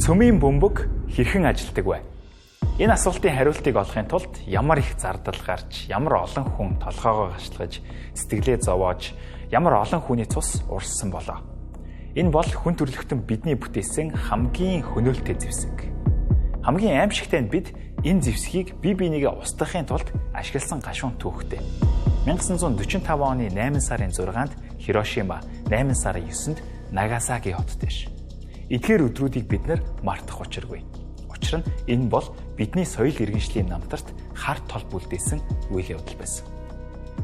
Цөмийн бөмбөг хэрхэн ажилдаг вэ? Энэ асуултын хариултыг олохын тулд ямар их зардал гарч, ямар олон хүн толгоогоо гашлагаж, сэтгэлээ зовоож, ямар олон хүний цус урссан болоо. Энэ бол хүн төрлөختөн бидний бүтээсэн хамгийн хөнөөлтэй зэвсэг. Хамгийн аимшигтай нь бид энэ зэвсгийг бие биенийгээ устгахын тулд ашигласан гашуун түүхтэй. 1945 оны 8 сарын 6-нд Хирошима, 8 сарын 9-нд Нагасаки хот дээр. Эдгээр өдрүүдийг бид мартах учиргүй. Учир нь энэ бол бидний соёл иргэншлийн намтарт хар тол бүлдээсэн үйл явдал байсан.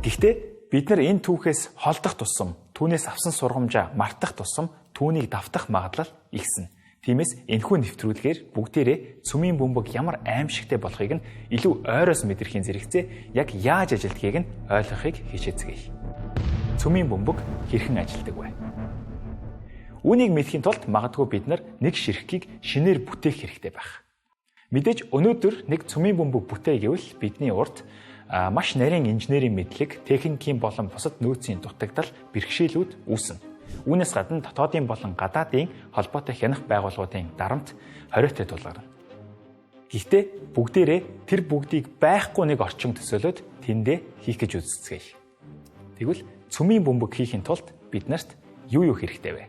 Гэхдээ бид энэ түүхээс холдох тусам, түүнээс авсан сургамжаа мартах тусам түүнийг давтах магадлал ихсэн. Тиймээс энэхүү нэвтрүүлгээр бүгдээрээ цөмийн бөмбөг ямар аимшигтай болохыг нь илүү ойроос мэдрэхийн зэрэгцээ яг яаж ажилдгийг нь ойлгохыг хичээцгээе. Цөмийн бөмбөг хэрхэн ажилдаг вэ? Үүнийг мэдхийн тулд магадгүй бид нэг ширхгийг шинээр бүтээх хэрэгтэй байх. Мэдээж өнөөдөр нэг цөмийн бөмбөг бүтээ гэвэл бидний урд маш нарийн инженерийн мэдлэг, техникийн болон бусад нөөцийн дутагдал, бэрхшээлүүд үүснэ. Үүнээс гадна дотоодын болон гадаадын холбоотой хянах байгууллагуудын дарамт хориотой тулгарна. Гэхдээ бүгдээрээ тэр бүгдийг байхгүй нэг орчин төсөөлөд тэндээ хийх гэж үзцгээе. Тэгвэл цөмийн бөмбөг хийхин тулд биднэрт юу хэрэгтэй вэ?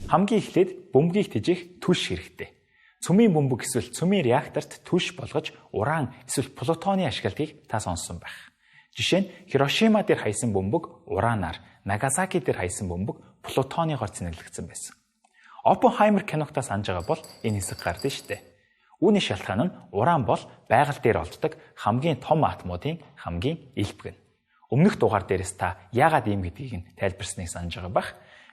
Хамгийн эхлээд бөмбөгийг тэжээх түлш хэрэгтэй. Цөмийн бөмбөг эсвэл цөмийн реакторт түлш болгож уран эсвэл плутоны ашигладгийг та сонссон байх. Жишээ нь Хирошима дээр хайсан бөмбөг уранаар, Нагасаки дээр хайсан бөмбөг плутоныгоор цэнэглэгдсэн байсан. Оппенхаймер киногтаа санаж байгаа бол энэ хэсэг гардыг штэ. Үүний шалтгаан нь уран бол байгаль дээр олддог хамгийн том атомуудын хамгийн элбэг. Өмнөх дугаар дээрээс та яагаад ийм гэдгийг нь тайлбарсныг санаж байгаа бах.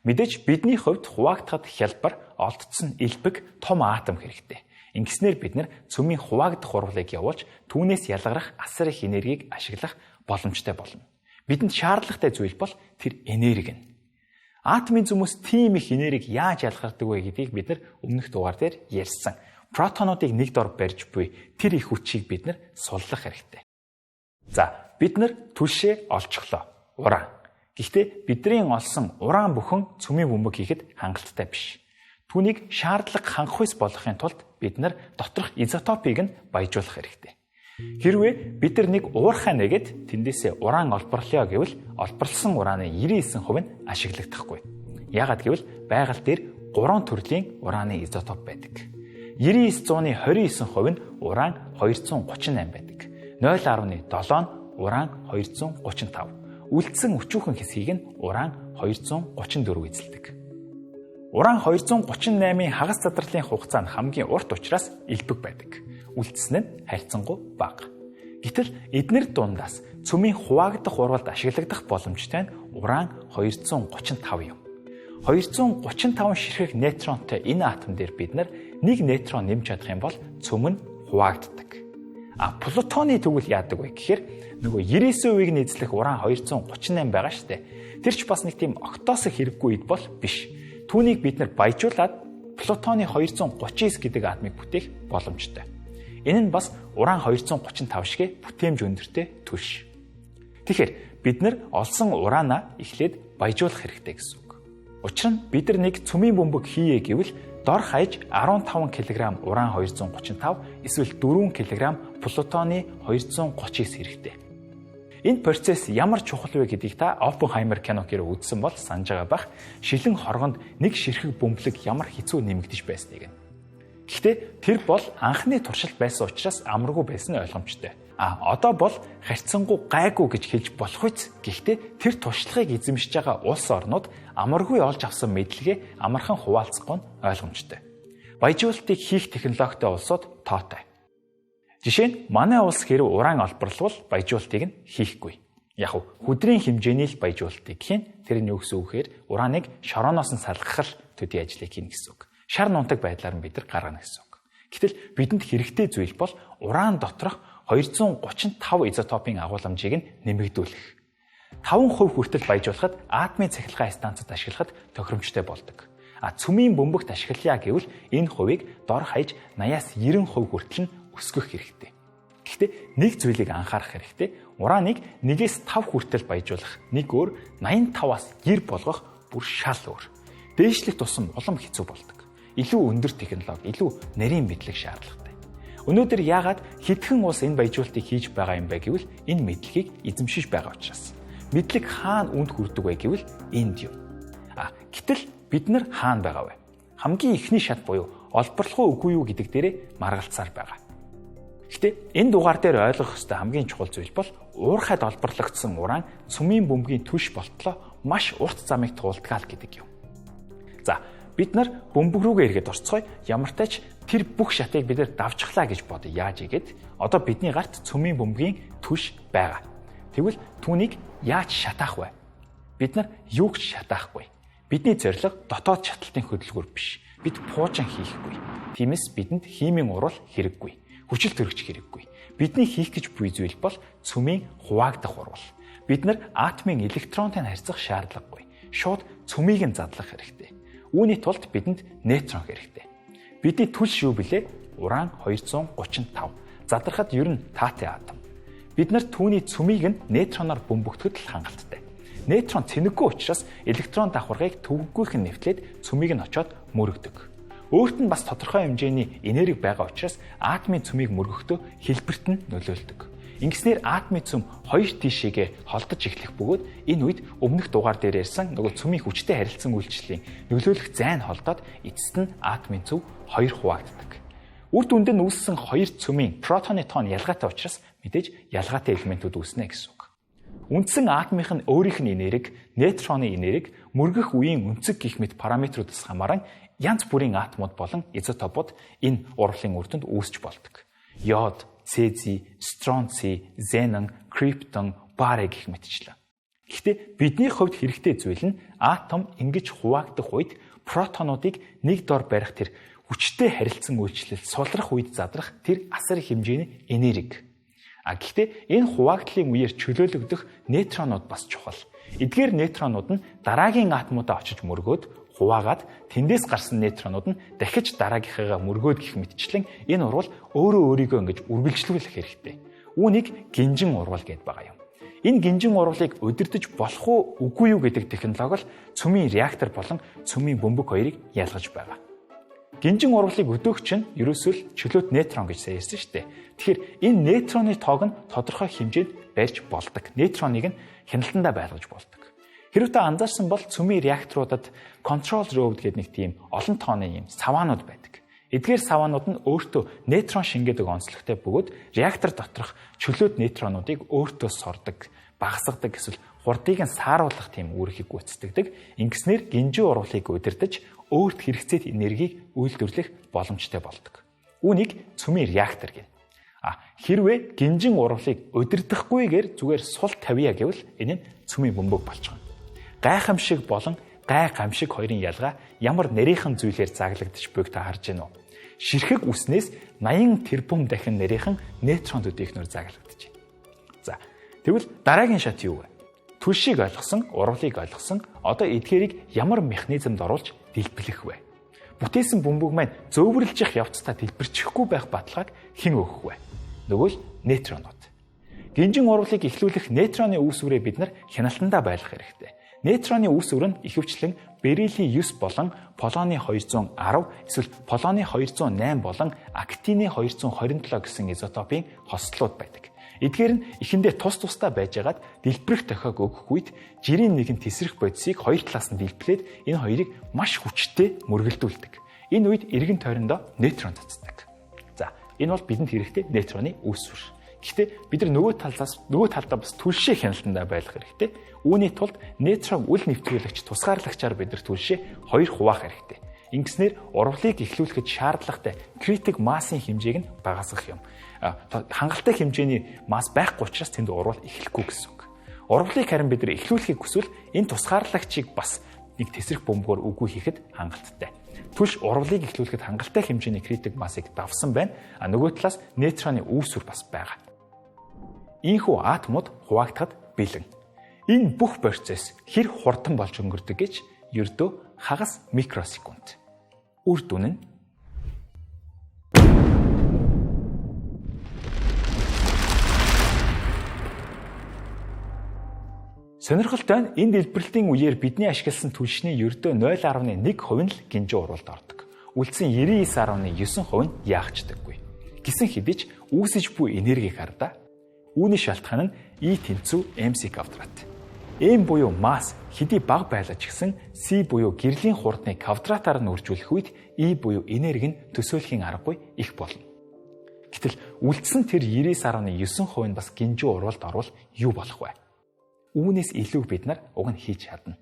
Мэдээж бидний хувьд хуваагдахад хялбар олдсон элбэг том атом хэрэгтэй. Ингэснээр бид цөмийн хуваагдах урвалыг явуулж түүнээс ялгарах асар их энергийг ашиглах боломжтой болно. Бидэнд шаардлагатай зүйл бол тэр энерги нь. Атомын зөмөөс тийм их энерги яаж ялгардаг вэ гэдгийг бид өмнөх дугаар дээр ярьсан. Протонуудыг нэг дор барьж буй тэр их хүчийг бид суллах хэрэгтэй. За, бид түлшээ олчихлоо. Уран. Гэхдээ бидний олсон уран бүхэн цөмийн бөмбөг хийхэд хангалттай биш. Түүнийг шаардлага хангахуйс болгохын тулд бид доторх изотопыг нь баяжуулах хэрэгтэй. Хэрвээ бид нэг уурхай нэгэд тэндээсээ уран олборлоо гэвэл олборлсон ураны 99% нь ашиглагдахгүй. Яагаад гэвэл байгаль дээр 3 төрлийн ураны изотоп байдаг. 99.29% нь уран 238 байдаг. 0.7 уран 235. Үлдсэн өчүүхэн хэсгийг нь уран 234 эзэлдэг. Уран 238-ийн хагас задралын хугацаа нь хамгийн урт учраас элбэг байдаг. Үлдсэн нь харьцангуй бага. Гэтэл эднэр дундаас цөмийн хуваагдах урвалд ашиглагдах боломжтой нь уран 235 юм. 235 ширхэг нейтронтой энэ атом дээр бид нэг нейтрон нэмж чадах юм бол цөм нь хуваагддаг. Плутоны тэгвэл яадаг вэ гэхээр нөгөө 99%-ийг нь эзлэх уран 238 байгаа штэ. Тэр ч бас нэг тийм октоос хэрэггүй ид бол биш. Түүнийг бид баяжуулаад плутоны 239 гэдэг атомыг бүтээх боломжтой. Энэ нь бас уран 235 шиг бүтээмж өндөртэй түлш. Тэгэхээр бид олсон ураанаа эхлээд баяжуулах хэрэгтэй гэсэн үг. Учир нь бид нэг цөмийн бөмбөг хийе гэвэл дор хаяж 15 кг уран 235 эсвэл 4 кг плутоны 239 хэрэгтэй. Энэ процесс ямар чухал вэ гэдгийг та Оппенхаймер киногээр үзсэн бол санаж байгаа бах. Шилэн хоргонд нэг ширхэг бөмбөлөг ямар хэцүү нэмэгдэж байсныг нь. Гэхдээ тэр бол анхны туршилт байсан учраас амаргүй байсан нь ойлгомжтой. Одоо бол харьцангуй гайгүй гэж хэлж болох үс. Гэхдээ тэр туршлагыг эзэмшиж байгаа улс орнууд амаргүй олж авсан мэдлэгээ амархан хуваалцахгүй нь ойлгомжтой. Баяжуулалтыг хийх технологитой улсууд тоотой. Жишээ нь манай улс хэрэг уран олборлол баяжуулалтыг нь хийхгүй. Яг хөдрийн хэмжээний л баяжуулалтыг хийн. Тэр нь юу гэсэн үг гэхээр ураныг шорооноос нь салгах төдий ажлыг хийнэ гэсэн үг. Шар нунтаг байдлаар нь бид гаргана гэсэн үг. Гэтэл бидэнд хэрэгтэй зүйл бол уран доторх 235 изотопын агуулмжийг нь нэмэгдүүлэх. 5% хүртэл баяжуулахад атомын цахилгаан станцад ашиглахад тохиромжтой болдог. Цөмийн бөмбөгт ашиглая гэвэл энэ хувийг дор хаяж 80-90% хүртэл нь өсгөх хэрэгтэй. Гэхдээ нэг зүйлийг анхаарах хэрэгтэй. Ураныг 1-5 хүртэл баяжуулах нэг өөр 85-аас 90 болгох бүр шал өөр. Дээшлэх тусам улам хэцүү болдог. илүү өндөр технологи, илүү нарийн мэдлэг шаардлагатай. Өнөөдөр яагаад хэдхэн улс энэ баяжуултыг хийж байгаа юм бэ гэвэл энэ мэдлэгийг эзэмшиж байгаа учраас. Мэдлэг хаана үнд хүрдэг вэ гэвэл энд юм. Гэтэл бид нар хаана байгаа вэ? Хамгийн ихний шат буюу олборлох уу үгүй юу гэдэг дээрээ маргалцаар байгаа. Гэхдээ энэ дугаар дээр ойлгох ёстой хамгийн чухал зүйл бол уурхайд олборлогдсон уран цөмийн бөмбөгийн түлш болтлоо маш урт замыг туулдаг гэдэг юм. За, бид нар бөмбөг рүүгээ эргээд орцгоё. Ямар ч тач тэр бүх шатыг бид нар давчглаа гэж бодъё. Яаж игээд одоо бидний гарт цөмийн бөмбөгийн түлш байгаа. Тэгвэл түүнийг яаж шатаах вэ? Бид нар юуг ч шатаахгүй. Бидний зорилго дотоод шаталтын хөдөлгүүр биш. Бид пуужин хийхгүй. Тиймээс бидэнд химийн урвал хэрэггүй. Хүчил төрөгч хэрэггүй. Бидний хийх гэж буй зүйл бол цөмийн хуваагдах урвал. Бид нар атомын электронтой харьцах шаардлагагүй. Шууд цөмийг нь задлах хэрэгтэй. Үүний тулд бидэнд нейтрон хэрэгтэй. Бидний түлш юу билээ? Уран 235. Задрахад ер нь таатай атом. Бид нар түүний цөмийг нь нейтроноор бөмбөгдөхөд л хангалттай. Нейтрон цэнэггүй учраас электрон давхаргыг төвөггүйхэн нэвтлээд цөмийг нь очоод мөрөгдөг. Өөрт нь бас тодорхой хэмжээний энерги байгаа учраас атомын цөмийг мөргөхдөө хэлбэрт нь нөлөөлдөг. Ингэснээр атомын цөм хоёр тишээгээ холдож эхлэх бөгөөд энэ үед өмнөх дугаар дээр ярьсан нөгөө цөмийн хүчтэй харилцан үйлчлэлийн нөлөөлөх зайн холдоод эцэст нь атомын цөв хоёр хуваагддаг. Үр дүнд нь үүссэн хоёр цөмийн протоны тоон ялгаатай учраас мэдээж ялгаатай элементүүд үүснэ гэсэн үг. Үндсэн атомынх нь өөрийнх нь энерги, нейтроны энерги, мөргөх үеийн өнцөг гэх мэт параметруудаас хамааран янз бүрийн атомууд болон изотопууд энэ урвалын үр дүнд үүсч болдог. Йод, цезий, стронций, зенон, криптон, барий гэх мэтчлэн. Гэхдээ бидний хувьд хэрэгтэй зүйл нь атом ингэж хуваагдах үед протонуудыг нэг дор барих тэр хүчтэй харилцан үйлчлэл сулрах үед задрах тэр асар хэмжээний энерги. Гэхдээ энэ хуваагдлын үеэр чөлөөлөгдөх нейтронууд бас чухал. Эдгээр нейтронууд нь дараагийн атомудаа очиж мөргөөд хуваагаад тэндээс гарсан нейтронууд нь дахиж дараагийнхаа мөргөөд гэх мэтчлэн энэ урвал өөрөө өөрийгөө ингэж үргэлжлүүлэх хэрэгтэй. Үүнийг гинжин урвал гэдээ байгаа юм. Энэ гинжин урвалыг удирдах болох уу үгүй юу гэдэг технологи л цөмийн реактор болон цөмийн бөмбөг хоёрыг ялгаж байгаа. Гинжин урвалыг өдөөгч нь ерөөсөө чөлөөт нейтрон гэж ярьсан шүү дээ. Тэгэхээр энэ нейтроны тоог нь тодорхой хэмжээнд барьж болдог. Нейтроныг нь хяналтандаа байлгаж болдог. Хэрвээ та анзаарсан бол цөмийн реакторуудад control road гэдэг нэг тийм олон тооны юм саваанууд байдаг. Эдгээр саваанууд нь өөртөө нейтрон шингээдэг онцлогтой бөгөөд реактор доторх чөлөөт нейтронуудыг өөртөө сордог, багасгадаг эсвэл хурдыг нь сааруулах тийм үүргийг гүйцэтгэдэг. Ингэснээр гинжин урвалыг удирдах өөрт хэрэгцээт энергийг үйлдвэрлэх боломжтой болдог. Үүнийг цөмийн реактор гэнэ. Хэрвээ гинжин урвалыг удирдахгүйгээр зүгээр сул тавья гэвэл энэ нь цөмийн бөмбөг болчихно. Гайхамшиг болон гайхамшиг хоёрын ялгаа ямар нарийнхан зүйлээр заглагдчих буйг та харж байна уу? Ширхэг үснээс 80 тэрбум дахин нарийнхан нейтронууд ихнөр заглагдчих. За, тэгвэл дараагийн шат юу вэ? Түлшийг ойлгосон, урвалыг ойлгосон, одоо эдгээрийг ямар механизмд оруулж дэлбэлэх вэ? Бүтээсэн бөмбөг маань зөөвөрлжих явцдаа дэлбэрчихгүй байх баталгааг хэн өгөх вэ? Нөгөө л нейтронууд. Гинжин урвалыг эхлүүлэх нейтроны үүсвэрээ бид нар хяналтандаа байлгах хэрэгтэй. Нейтроны үүсвэр нь ихэвчлэн берилийн 9 болон полоны 210 эсвэл полоны 208 болон актины 227 гэсэн изотопын хослолууд байдаг. Эдгээр нь эхэндээ тус тусдаа байжгаад дэлбэрэх тохиог өгөх үед жирийн нэгэн тесрэх бодисыг хоёр талаас нь дэлбэлээд энэ хоёрыг маш хүчтэй мөргөлдүүлдэг. Энэ үед эргэн тойрондоо нейтрон цацдаг. За, энэ бол бидэнд хэрэгтэй нейтроны үүсвэр. Гэхдээ бид нар нөгөө талдаа бас түлшээ хяналтандаа байлгах хэрэгтэй. Үүний тулд нейтрон үл нэвтрүүлэгч тусгаарлагчаар бид нар түлшээ хоёр хуваах хэрэгтэй. Ингэснээр урвалыг эхлүүлэхэд шаардлагатай критик массын хэмжээг нь багасгах юм. Хангалттай хэмжээний масс байхгүй учраас тэнд урвал эхлэхгүй гэсэн үг. Урвалыг харин бид нар эхлүүлэхийг хүсвэл энэ тусгаарлагчийг бас нэг тесрэх бөмбөгөөр үгүй хийхэд хангалттай. Түлш урвалыг эхлүүлэхэд хангалттай хэмжээний критик массыг давсан байна. Нөгөө талаас нейтроны үүсвэр бас байгаа. Ийхүү атомууд хуваагдахад бэлэн. Энэ бүх процесс хэр хурдан болж өнгөрдөг гэж ердөө хагас микросекунд. Үр дүн нь сонирхолтой нь энэ дэлбэрэлтийн үеэр бидний ашигласан түлшний ердөө 0.1% нь л гинжин урвалд ордог. үлдсэн 99.9% нь яахчдаггүй. Гэсэн хэдий ч үүсэж буй энерги хардаа. Үүний шалтгаан нь E тэнцүү MC квадрат. M буюу масс хэдий бага байлаа ч гэсэн C буюу гэрлийн хурдны квадратаар нь үржүүлэх үед E буюу энерги нь төсөөлхийн аргагүй их болно. Гэтэл үлдсэн тэр 99.9% нь бас гинжүү урвалд орвол юу болох вэ? Үүнээс илүү бид нар уг нь хийж чадна.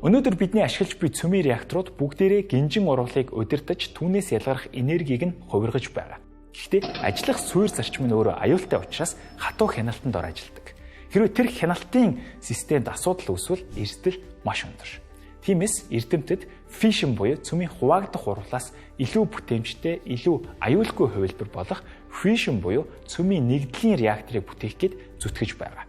Өнөөдөр бидний ашиглаж буй цөмийн реакторууд бүгдээрээ гинжин урвалыг удирдах түүнээс ялгарх энергийг нь хувиргаж байгаа. Гэхдээ ажиллах суурь зарчим нь өөрөө аюултай учраас хатуу хяналтанд ор ажилладаг. Хэрвээ тэр хяналтын системд асуудал үүсвэл эрсдэл маш өндөр. Тиймээс эрдэмтэд фишн буюу цөмийн хуваагдах урвалаас илүү бүтээмжтэй, илүү аюулгүй хувилбар болох фишн буюу цөмийн нэгдлийн реакторыг бүтээх гээд зүтгэж байгаа.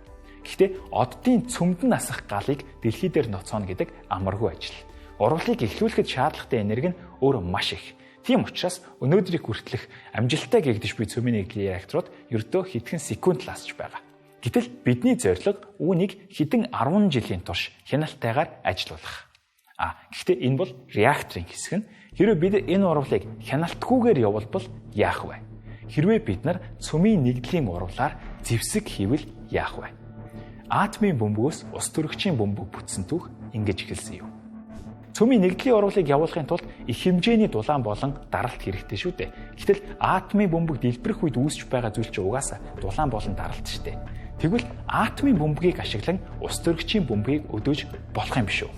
Гэхдээ оддын цөмд насах галыг дэлхий дээр ноцооно гэдэг амаргүй ажил. Урвалыг эхлүүлэхэд шаардлагатай энерги нь өөрөө маш их. Тийм учраас өнөөдрийг хүртэлх амжилттай гэгдэж буй цөмийн нэгдлийн реакторууд ердөө хэдхэн секунд ласж байгаа. Гэтэл бидний зорилго үүнийг хэдэн 10 жилийн турш хяналтайгаар ажилуулах. Гэхдээ энэ бол реакторын хэсэг нь. Хэрвээ бид энэ урвалыг хяналтгүйгээр явуулбал яах вэ? Хэрвээ бид нар цөмийн нэгдлийн урвалаар зэвсэг хийвэл яах вэ? Атомын бөмбөгөөс ус төрөгчийн бөмбөг бүтсэн түүх ингэж эхэлсэн юм. Цөмийн нэгдлийн урвалыг явуулахын тулд их хэмжээний дулаан болон даралт хэрэгтэй шүү дээ. Гэтэл атомын бөмбөг дэлбэрэх үед үүсэж байгаа зүйл чинь угаасаа дулаан болон даралт шүү дээ. Тэгвэл атомын бөмбөгийг ашиглан ус төрөгчийн бөмбөгийг өдөөж болох юм биш үү?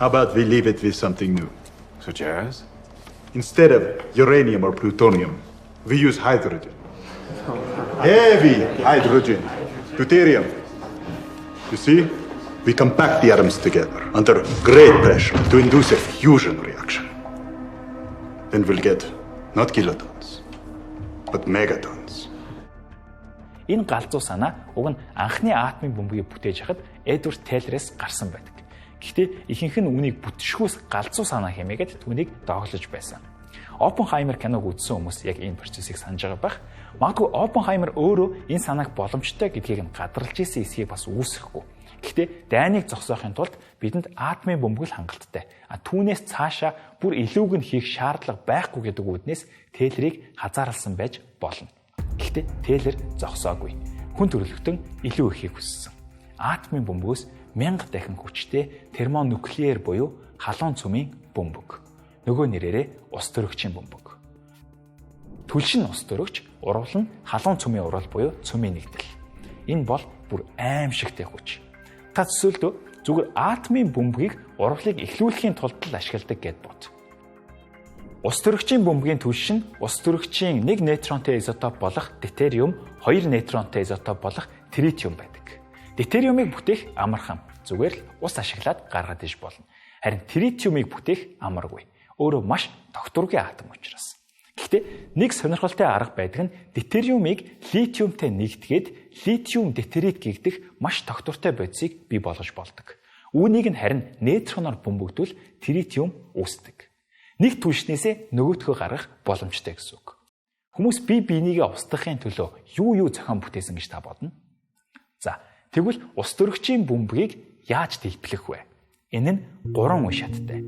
How about we leave it with something new? Such as? Instead of uranium or plutonium, we use hydrogen. Heavy hydrogen. Deuterium. You see? We compact the atoms together under great pressure to induce a fusion reaction. Then we'll get not kilotons, but megatons. Энэ галзуу санаа уг нь анхны атомын бөмбөгийг бүтээж хахад Эдвард Тейлерээс гарсан байдаг. Гэхдээ ихэнх нь үнийг бүтшгүүс галзуу санаа хэмээгээд түүнийг доглож байсан. Оппенхаймер киног үзсэн хүмүүс яг энэ процессыг санаж байгаа байх. Магадгүй Оппенхаймер өөрөө энэ санааг боломжтой гэдгийг нь гадарлаж исэн эсхийг бас үүсэхгүй. Гэхдээ дайныг зогсоохын тулд бидэнд атомын бөмбөг л хангалттай. Түүнээс цаашаа бүр илүүг нь хийх шаардлага байхгүй гэдэг үүднээс Тейлерийг хазаарлсан байж болно. Гэхдээ Тейлер зогсоогүй. Хүн төрөлхтөн илүү ихийг хүссэн. Атомын бөмбөгөөс 1000 дахин хүчтэй термонуклеар буюу халуун цөмийн бөмбөг. Нөгөө нэрээрээ ус төрөгчийн бөмбөг. Түлшин ус төрөгч, урвал нь халуун цөмийн урвал буюу цөмийн нэгдэл. Энэ бол бүр аимшигтэй хүч. Та төсөөлдөө зүгээр атомын бөмбөгийг урвалыг эхлүүлэхийн тулд л ашигладаг гэд бод. Ус төрөгчийн бөмбөгийн түлшин ус төрөгчийн 1 нейтронтой изотоп болох deuterium, 2 нейтронтой изотоп болох tritium байдаг. Deuterium-ыг бүтээх амархан. Зүгээр л ус ашиглаад гаргаад иж болно. Харин tritium-ыг бүтээх амаргүй. Өөрөө маш тогтворгүй атом учраас. Гэхдээ нэг сонирхолтой арга байдаг нь deuterium-ыг литиумтай нэгтгээд литиум дейтерит гэгдэх маш тогтвортой бодисыг бий болгож болдог. Үүнийг нь харин нейтроноор бөмбөгдвөл тритиум үүсдэг. Нэг түлшнээсээ нөгөөтгөө гаргах боломжтой гэсэн үг. Хүмүүс бие биенийгээ устгахын төлөө юу зохион бүтээсэн гэж та бодно? За, тэгвэл ус төрөгчийн бөмбөгийг яаж дэлбэлэх вэ? Энэ нь 3 үе шаттай.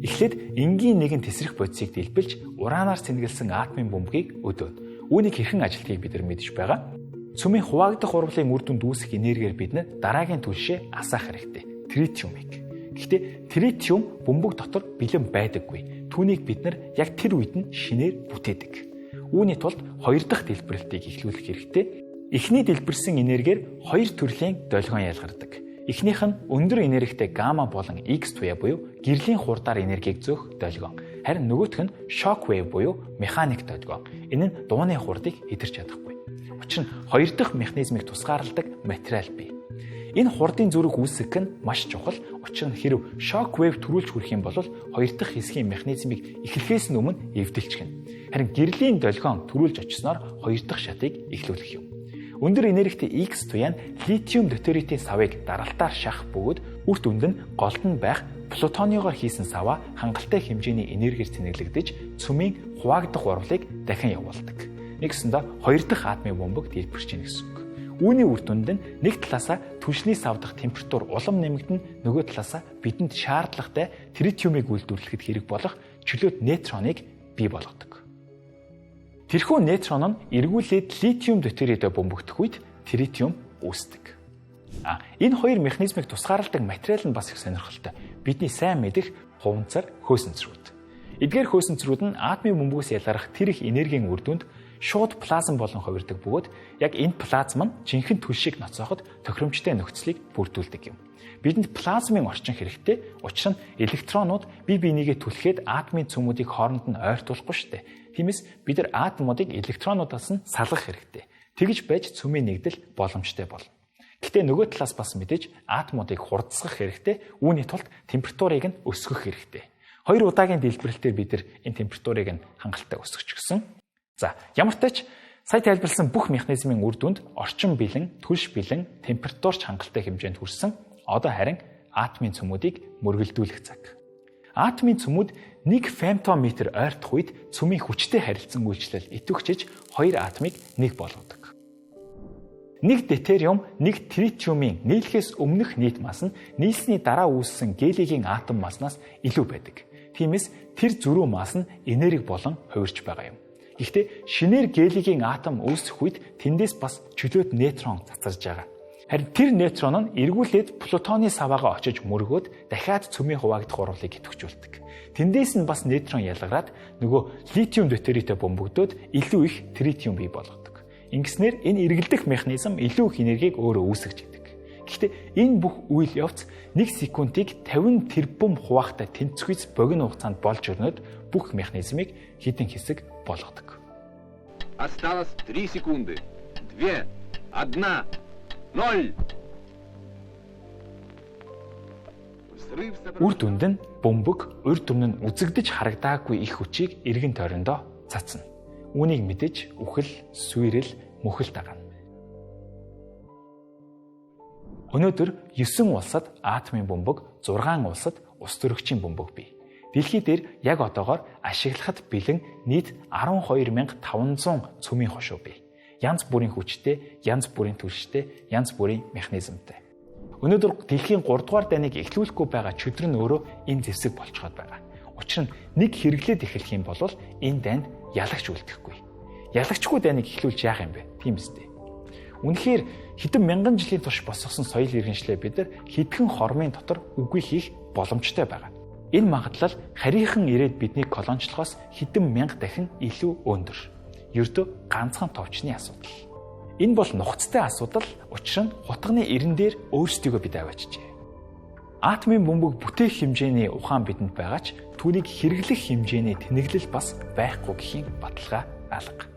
Эхлээд энгийн нэгэн тесрэх бодисыг дэлбэлж уранаар цэнгэлсэн атомын бөмбөгийг өдөөд. Үүнийг хэрхэн ажилтгийг бид нар мэдж байгаа. Цөмийн хуваагдах урвалын үр дүнд үүсэх энергиэр бид дараагийн түлшээ асаах хэрэгтэй. Тритиумыг. Гэхдээ тритиум бөмбөг дотор бэлэн байдаггүй. Түүнийг бид нар яг тэр үед нь шинээр бүтээдэг. Үүний тулд 2 дахь дэлбэрэлтийг эхлүүлэх хэрэгтэй. Эхний дэлбэрсэн энергиэр 2 төрлийн долгион ялгардаг. Эхнийх нь өндөр энергитэй гамма болон X туяа буюу гэрлийн хурдаар энергийг зөөх долгион. Харин нөгөөх нь shock wave буюу механик долгион. Энэ нь дууны хурдыг хэтэрч чадахгүй. Учир нь 2 дахь механизмыг тусгаарладаг материал бий. Энэ хурдын зүрх үүсгэх нь маш чухал. Учир нь хэрэв shock wave төрүүлж хүрэх юм бол 2 дахь хэсгийн механизмыг эхлэхээс өмнө эвдэлчихнэ. Харин гэрлийн долгион төрүүлж очисноор 2 дахь шатыг эхлүүлэх юм. Өндөр энергитэй X туяа нь литиум дейтеритийн савыг даралтаар шахах бөгөөд үр дүнд нь голд нь байх плутониогоор хийсэн саваа хангалттай хэмжээний энергиэр цэнэглэгдэж цөмийн хуваагдах урвалыг дахин явуулдаг. Нэгсэндээ 2 дахь атомын бөмбөг дэлбэрч ийн гэсэн үг. Үүний үр дүнд нь нэг талаасаа түлшнээс авдаг температур улам нэмэгдэн, нөгөө талаасаа бидэнд шаардлагатай тритиумыг үйлдвэрлэхэд хэрэг болох чөлөөт нейтроныг бий болгодог. Тэрхүү нейтрон нь эргүүлээд литиум deuteriumд бөмбөгдөх үед тритиум үүсдэг. Энэ хоёр механизмыг тусгаарладаг материал нь бас их сонирхолтой. Бидний сайн мэдэх хуванцар хөөсөнцрүүд. Эдгээр хөөсөнцрүүд нь атомын бөмбөгөөс ялгарах тэр их энергийн үр дүнд шууд плазм болон хувирдаг бөгөөд яг энэ плазм нь жинхэнэ түлшийг ноцооход тохиромжтой нөхцөлийг бүрдүүлдэг юм. Бидэнд плазмын орчин хэрэгтэй. Учир нь электронууд бие бинийгээ түлхээд атомын цөмүүдийг хооронд нь ойртуулахгүй шүү дээ. Тиймээс бид нар атомуудыг электронуудаас нь салгах хэрэгтэй. Тэгж байж цөмийн нэгдэл боломжтой болно. Гэхдээ нөгөө талаас бас мэдээж атомуудыг хурдсгах хэрэгтэй. Үүний тулд температурыг нь өсгөх хэрэгтэй. 2 удаагийн дэлбэрэлтээр бид нар энэ температурыг нь хангалттай өсгөчихсөн. За, ямар ч тач сая тайлбарласан бүх механизмын үр дүнд орчин бэлэн, түлш бэлэн, температурч хангалттай хэмжээнд хүрсэн. Одоо харин атомын цөмүүдийг мөргөлдүүлэх цаг. Атомын цөмүүд 1 фемтометр ойртох үед цөмийн хүчтэй харилцан үйлчлэл идэвхжиж 2 атомыг нэг болгодог. 1 deuterium 1 тритиумын нийлхээс өмнөх нийт мас нь нийлсний дараа үүссэн гелигийн атом маснаас илүү байдаг. Тиймээс тэр зөрүү мас нь энерги болон хувирч байгаа юм. Гэхдээ шинээр гелигийн атом үүсэх үед тэндээс бас чөлөөт нейтрон цацарж байгаа. Харин тэр нейтрон нь эргүүлээд плутоны саваагаа очиж мөргөөд дахиад цөмийн хуваагдах урвалыг идэвхжүүлдэг. Тэндээс нь бас нейтрон ялгараад нөгөө литиум deuteriumтэй бөмбөгдөөд илүү их тритиум бий болгодог. Ингэснээр энэ эргэлдэх механизм илүү их энергийг өөрөө үүсгэж идэг. Гэхдээ энэ бүх үйл явц 1 секундыг 50 тэрбум хуваахтай тэнцвэс богино хугацаанд болж өрнөд бүх механизмыг хідэн хэсэг болгодог. Осталось 3 секунды. 2, 1, 0. Үр дүнд нь бөмбөг урд өмнө нь үзэгдэж харагдаагүй их хүчийг эргэн тойрондоо цацна. Үүнийг мэдэж үхэл, сүйрэл, мөхөл дагана. Өнөөдөр 9 улсад атомын бөмбөг, 6 улсад ус төрөгчийн бөмбөг бий. Дэлхий дээр яг одоогоор ашиглахад бэлэн нийт 12500 цөмийн хошуу бий. Янз бүрийн хүчтэй, янз бүрийн түлштэй, янз бүрийн механизмтай. Өнөөдөр дэлхийн 3 дугаар дайныг эхлүүлэхгүй байгаа чөдөр нь өөрөө энэ зэвсэг болцоход байгаа. Учир нь нэг хэрэглээд эхлэх юм бол энэ дайнд ялагч үлдэхгүй. Ялагчгүй дайныг эхлүүлж яах юм бэ? Тийм үстэй. Үнэхээр хэдэн мянган жилийн турш босгосон соёл иргэншлээ бид нар хэдхэн хормын дотор үгүй хийх боломжтой байгаа. Энэ магадлал харийнхан ирээд биднийг колоничлохоос хэдэн мянга дахин илүү өндөр. Ердөө ганцхан товчны асуудал. Энэ бол нухацтай асуудал. Учир нь хутганы эрен дээр өөрсдийгөө бид аваачжээ. Атомын бөмбөг бүтээх хэмжээний ухаан бидэнд байгаа ч түүнийг хэрэглэх хэмжээний тэнэглэл бас байхгүй гэхийн баталгаа алга.